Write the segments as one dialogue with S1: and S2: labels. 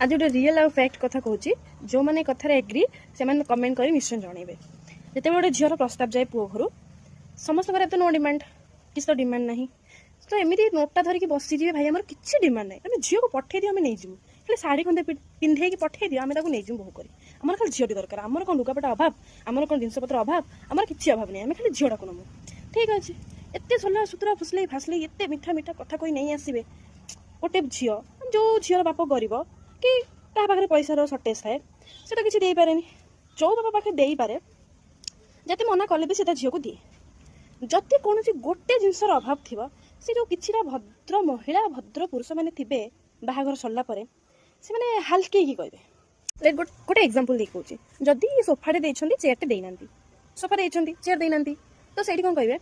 S1: आज गोटे रियल आउ फैक्ट कथा कहूँ जो मैंने कथार एग्री से कमेंट कर निश्चय जनइबे जिते गोटे झीर प्रस्ताव जाए पुओ घर समस्त एत नो डिमांड किसी तो डिमांड ना तो एमती नोटा धरिकी बसीजे भाई आम किसी डिमांड ना आम झील को पठे दियो आम नहीं खाली शाढ़ी खंडे पिंधे पठे दियो आम नहीं बोहू कर आम खाली झीटी दरकार आमर कौन लुगापटा अभाव आमर कौन जिनपतर अभाव आमर किसी अभाव नहीं आम खाली झीटा को नमु ठीक अच्छे एत सला सुतरा फुसले फासले एत मीठा मीठा कथा कोई नहीं आसबे गोटे झी जो झीर बाप गरीब कि क्या पाखे पैसार सर्टेज थाए से किसी दे पारे जो बापा पाखे दे पारे जब मना कले भी से झील को दिए जदि कौन गोटे जिनसर अभाव थी से जो किसी भद्र महिला भद्र पुरुष मैंने थे बाहागर सरला से मैंने हाल्के कहे गोटे एग्जांपल दे कहूँ जदि सोफाटे देते चेयरटे देना सोफा देते चेयर देना तो से कौन कहे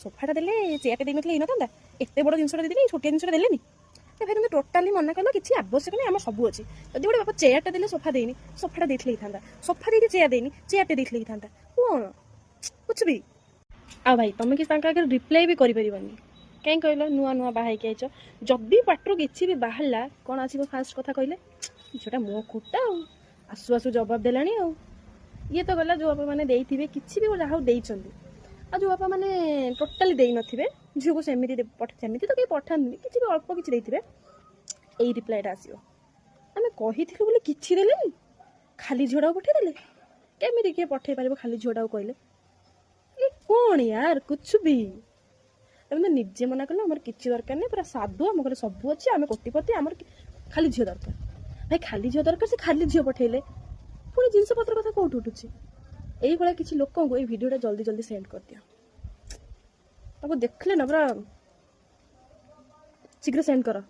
S1: सोफाटा दे चेयरटे देन था एत बड़ जिनसा देदेनि छोटिया जिनसा देलेनि तो भाई तुम टोटाली मना कल कि आवश्यक नहीं आम सब अच्छे जब गोटे बापा चेयरटे देले सोफा देनी सोफाटा देते था सोफा दे चेयर देनी चेयरटे देते था कौन कुछ भी आ भाई तुम कि रिप्लाई भी कर कहीं कहल नुआ नुआ बाहर आईच जदि पाटर किसी भी बाहर कौन आसो फास्ट कथा कहले झीटा मो खुटा आसु आसु जवाब देला ये तो गला जो बापा मैंने देते किसी भी जहाँ देते आ जो बापा मैंने टोटाली दे नथिबे झील को सेमती तो कहीं पठानी किसी भी अल्प किसी देते यही रिप्लाईटा आसो आम कही बोले किसी देले खाली झीटा पठेदेले केमी किए पठे पार खाली झीटा कहले ये कौन यार कुछ भी तुम तो निजे मना कल आम किसी दरकार नहीं पूरा साधु आम घर सब अच्छे आम कोटिपति आम खाली झील दरकार भाई खाली झील दरकार से खाली झील पठेले पुणी जिनस पत्र कथा कौट उठुची यही किसी लोक को भिडियोटा जल्दी जल्दी सेंड कर दियो देखले ना पूरा शीघ्र सेंड कर।